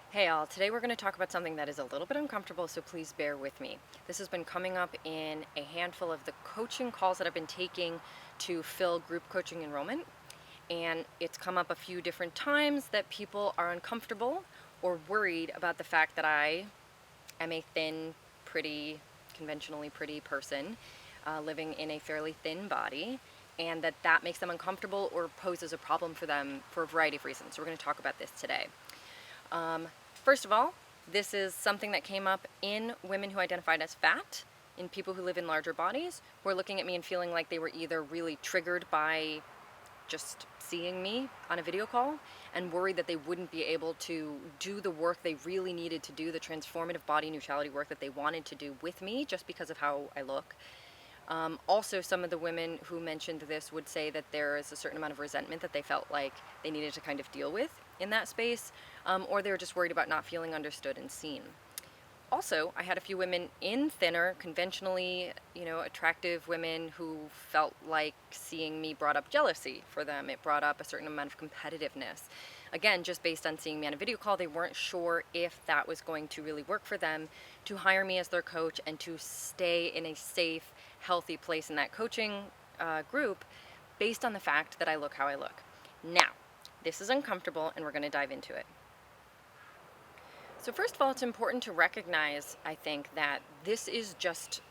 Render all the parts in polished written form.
Hey all, today we're going to talk about something that is a little bit uncomfortable, so please bear with me. This has been coming up in a handful of the coaching calls that I've been taking to fill group coaching enrollment, and it's come up a few different times that people are uncomfortable or worried about the fact that I am a thin, pretty, conventionally pretty person living in a fairly thin body, and that makes them uncomfortable or poses a problem for them for a variety of reasons. So we're going to talk about this today. First of all, this is something that came up in women who identified as fat, in people who live in larger bodies, who are looking at me and feeling like they were either really triggered by just seeing me on a video call and worried that they wouldn't be able to do the work they really needed to do, the transformative body neutrality work that they wanted to do with me just because of how I look. Also, some of the women who mentioned this would say that there is a certain amount of resentment that they felt like they needed to kind of deal with in that space, or they were just worried about not feeling understood and seen. Also, I had a few women in thinner, conventionally, attractive women who felt like seeing me brought up jealousy for them. It brought up a certain amount of competitiveness. Again, just based on seeing me on a video call, they weren't sure if that was going to really work for them to hire me as their coach and to stay in a safe, healthy place in that coaching group based on the fact that I look how I look. Now, this is uncomfortable and we're going to dive into it. So first of all, it's important to recognize, I think, that this is just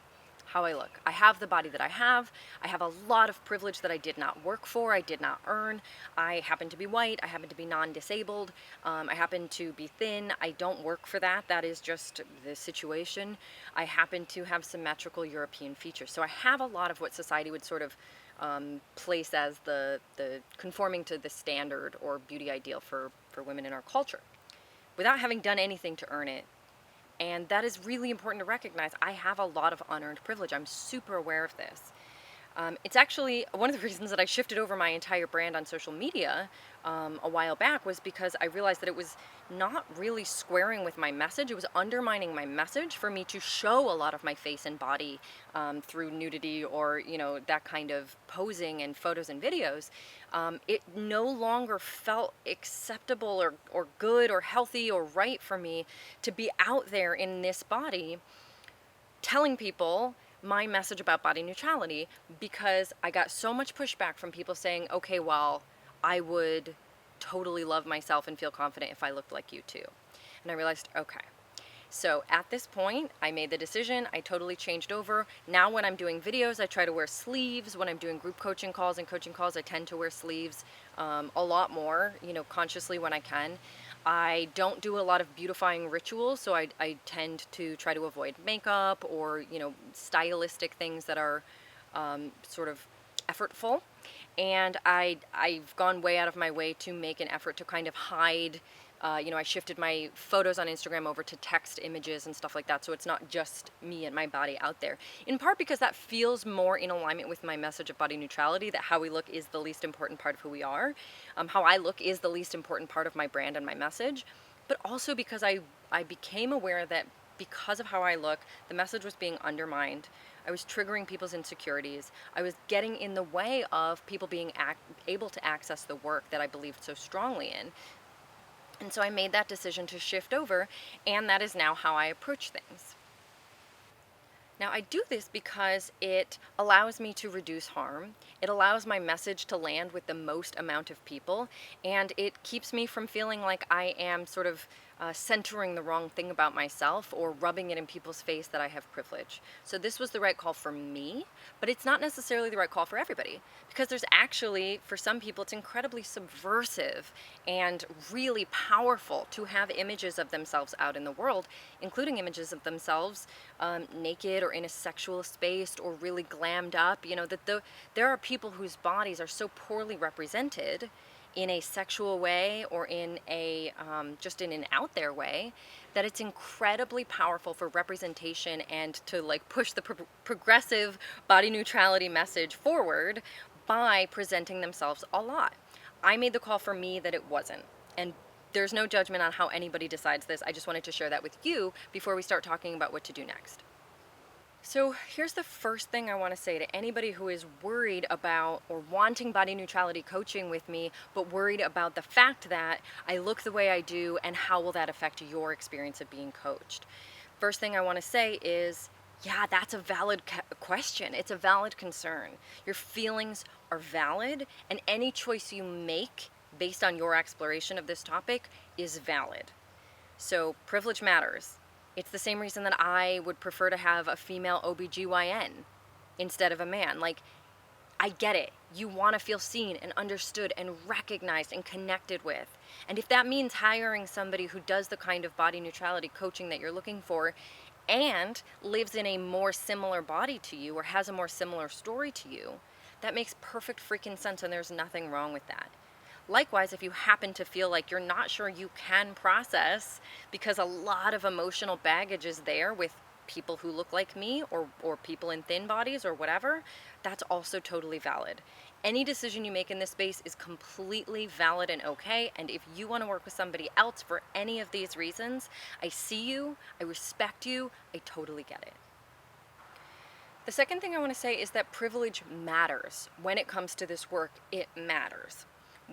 how I look. I have the body that I have. I have a lot of privilege that I did not work for, I did not earn. I happen to be white, I happen to be non-disabled, I happen to be thin. I don't work for that. That is just the situation. I happen to have symmetrical European features. So I have a lot of what society would sort of place as the conforming to the standard or beauty ideal for women in our culture, without having done anything to earn it. And that is really important to recognize. I have a lot of unearned privilege. I'm super aware of this. It's actually one of the reasons that I shifted over my entire brand on social media a while back, was because I realized that it was not really squaring with my message. It was undermining my message for me to show a lot of my face and body through nudity or, that kind of posing and photos and videos. It no longer felt acceptable or good or healthy or right for me to be out there in this body telling people my message about body neutrality, because I got so much pushback from people saying, okay, well, I would totally love myself and feel confident if I looked like you too. And I realized, okay. So at this point, I made the decision, I totally changed over. Now when I'm doing videos, I try to wear sleeves. When I'm doing group coaching calls and coaching calls, I tend to wear sleeves a lot more, consciously when I can. I don't do a lot of beautifying rituals, so I tend to try to avoid makeup or, stylistic things that are sort of effortful. And I've gone way out of my way to make an effort to kind of hide. I shifted my photos on Instagram over to text images and stuff like that, so it's not just me and my body out there. In part because that feels more in alignment with my message of body neutrality, that how we look is the least important part of who we are. How I look is the least important part of my brand and my message, but also because I became aware that because of how I look, the message was being undermined. I was triggering people's insecurities. I was getting in the way of people being able to access the work that I believed so strongly in. And so I made that decision to shift over, and that is now how I approach things. Now, I do this because it allows me to reduce harm, it allows my message to land with the most amount of people, and it keeps me from feeling like I am sort of centering the wrong thing about myself or rubbing it in people's face that I have privilege. So this was the right call for me, but it's not necessarily the right call for everybody, because there's actually, for some people, it's incredibly subversive and really powerful to have images of themselves out in the world, including images of themselves naked or in a sexual space or really glammed up. There are people whose bodies are so poorly represented in a sexual way or in a just in an out there way, that it's incredibly powerful for representation and to push the progressive body neutrality message forward by presenting themselves a lot. I made the call for me that it wasn't, and there's no judgment on how anybody decides this. I just wanted to share that with you before we start talking about what to do next. So here's the first thing I want to say to anybody who is worried about or wanting body neutrality coaching with me, but worried about the fact that I look the way I do and how will that affect your experience of being coached. First thing I want to say is, yeah, that's a valid question. It's a valid concern. Your feelings are valid, and any choice you make based on your exploration of this topic is valid. So privilege matters. It's the same reason that I would prefer to have a female OBGYN instead of a man. Like, I get it. You want to feel seen and understood and recognized and connected with. And if that means hiring somebody who does the kind of body neutrality coaching that you're looking for and lives in a more similar body to you or has a more similar story to you, that makes perfect freaking sense, and there's nothing wrong with that. Likewise, if you happen to feel like you're not sure you can process because a lot of emotional baggage is there with people who look like me or people in thin bodies or whatever, that's also totally valid. Any decision you make in this space is completely valid and okay. And if you want to work with somebody else for any of these reasons, I see you, I respect you, I totally get it. The second thing I want to say is that privilege matters. When it comes to this work, it matters.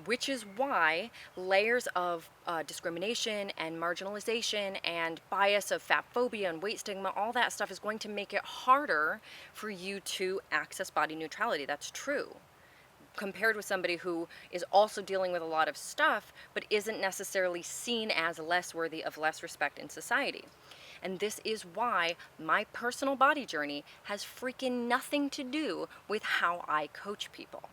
Which is why layers of discrimination and marginalization and bias of fat phobia and weight stigma, all that stuff is going to make it harder for you to access body neutrality. That's true. Compared with somebody who is also dealing with a lot of stuff, but isn't necessarily seen as less worthy of less respect in society. And this is why my personal body journey has freaking nothing to do with how I coach people.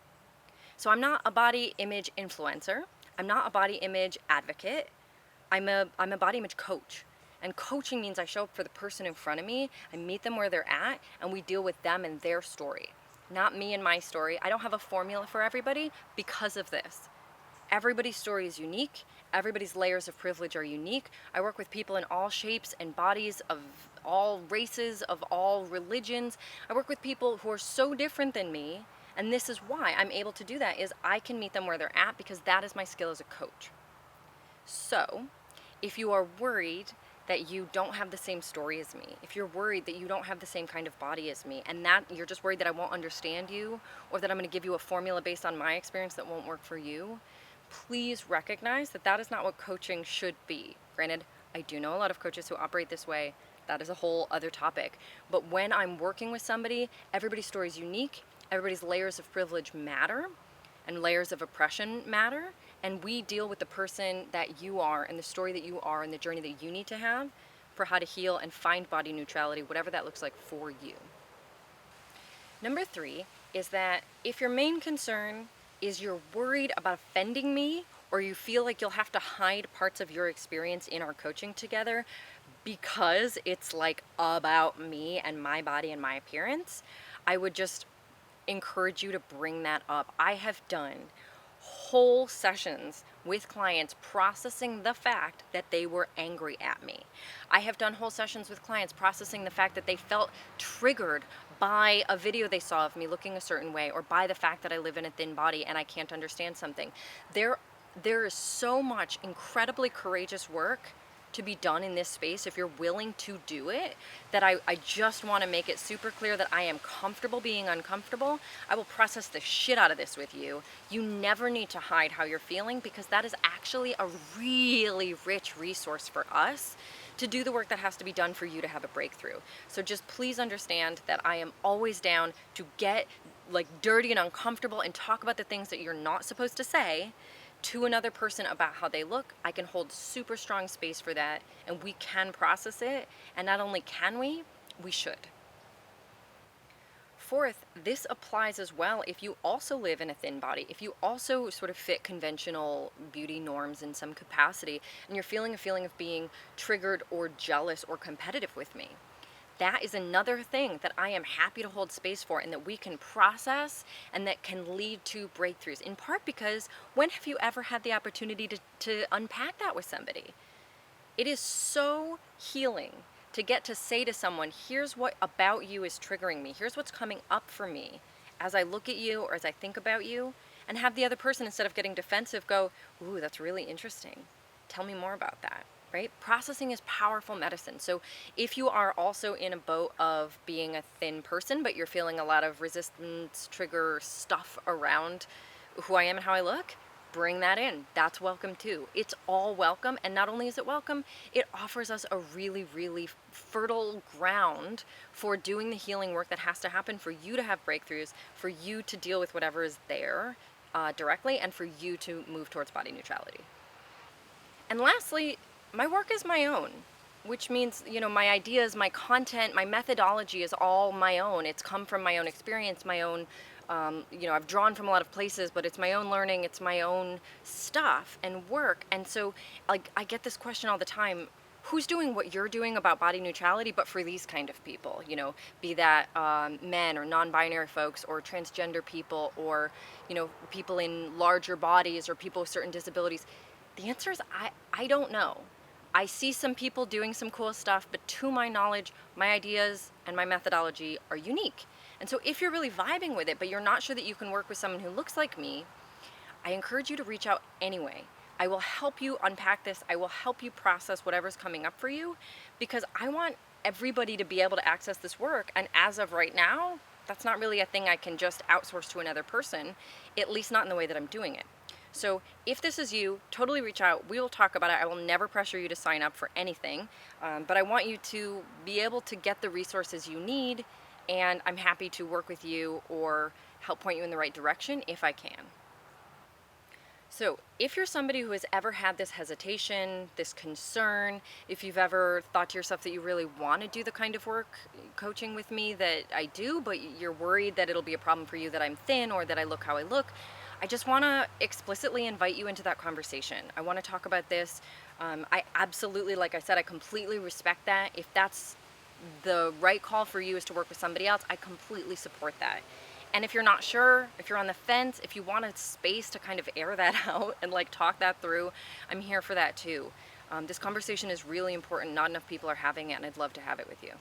So I'm not a body image influencer. I'm not a body image advocate. I'm a body image coach. And coaching means I show up for the person in front of me, I meet them where they're at, and we deal with them and their story. Not me and my story. I don't have a formula for everybody because of this. Everybody's story is unique. Everybody's layers of privilege are unique. I work with people in all shapes and bodies, of all races, of all religions. I work with people who are so different than me. And this is why I'm able to do that, is I can meet them where they're at because that is my skill as a coach. So if you are worried that you don't have the same story as me, if you're worried that you don't have the same kind of body as me, and that you're just worried that I won't understand you, or that I'm going to give you a formula based on my experience that won't work for you, please recognize that that is not what coaching should be. Granted, I do know a lot of coaches who operate this way. That is a whole other topic. But when I'm working with somebody, everybody's story is unique. Everybody's layers of privilege matter, and layers of oppression matter, and we deal with the person that you are and the story that you are and the journey that you need to have for how to heal and find body neutrality, whatever that looks like for you. Number 3 is that if your main concern is you're worried about offending me, or you feel like you'll have to hide parts of your experience in our coaching together because it's like about me and my body and my appearance, I would just encourage you to bring that up. I have done whole sessions with clients processing the fact that they were angry at me. I have done whole sessions with clients processing the fact that they felt triggered by a video they saw of me looking a certain way, or by the fact that I live in a thin body and I can't understand something. There is so much incredibly courageous work to be done in this space if you're willing to do it, that I just want to make it super clear that I am comfortable being uncomfortable. I will process the shit out of this with you. You never need to hide how you're feeling, because that is actually a really rich resource for us to do the work that has to be done for you to have a breakthrough. So just please understand that I am always down to get like dirty and uncomfortable and talk about the things that you're not supposed to say to another person about how they look. I can hold super strong space for that, and we can process it. And not only can we should. Fourth, this applies as well if you also live in a thin body, if you also sort of fit conventional beauty norms in some capacity, and you're feeling a feeling of being triggered or jealous or competitive with me. That is another thing that I am happy to hold space for, and that we can process, and that can lead to breakthroughs, in part because when have you ever had the opportunity to unpack that with somebody? It is so healing to get to say to someone, here's what about you is triggering me. Here's what's coming up for me as I look at you or as I think about you, and have the other person, instead of getting defensive, go, ooh, that's really interesting. Tell me more about that. right? Processing is powerful medicine. So if you are also in a boat of being a thin person, but you're feeling a lot of resistance, trigger stuff around who I am and how I look, bring that in. That's welcome too. It's all welcome. And not only is it welcome, it offers us a really, really fertile ground for doing the healing work that has to happen for you to have breakthroughs, for you to deal with whatever is there directly, and for you to move towards body neutrality. And lastly, my work is my own, which means, my ideas, my content, my methodology is all my own. It's come from my own experience, my own, I've drawn from a lot of places, but it's my own learning, it's my own stuff and work. And so, like, I get this question all the time. Who's doing what you're doing about body neutrality, but for these kind of people, be that men or non-binary folks or transgender people or, people in larger bodies or people with certain disabilities? The answer is I don't know. I see some people doing some cool stuff, but to my knowledge, my ideas and my methodology are unique. And so if you're really vibing with it, but you're not sure that you can work with someone who looks like me, I encourage you to reach out anyway. I will help you unpack this. I will help you process whatever's coming up for you, because I want everybody to be able to access this work. And as of right now, that's not really a thing I can just outsource to another person, at least not in the way that I'm doing it. So if this is you, totally reach out. We will talk about it. I will never pressure you to sign up for anything, but I want you to be able to get the resources you need, and I'm happy to work with you or help point you in the right direction if I can. So if you're somebody who has ever had this hesitation, this concern, if you've ever thought to yourself that you really want to do the kind of work coaching with me that I do, but you're worried that it'll be a problem for you that I'm thin or that I look how I look, I just want to explicitly invite you into that conversation. I want to talk about this. I absolutely, like I said, I completely respect that. If that's the right call for you is to work with somebody else, I completely support that. And if you're not sure, if you're on the fence, if you want a space to kind of air that out and like talk that through, I'm here for that too. This conversation is really important. Not enough people are having it, and I'd love to have it with you.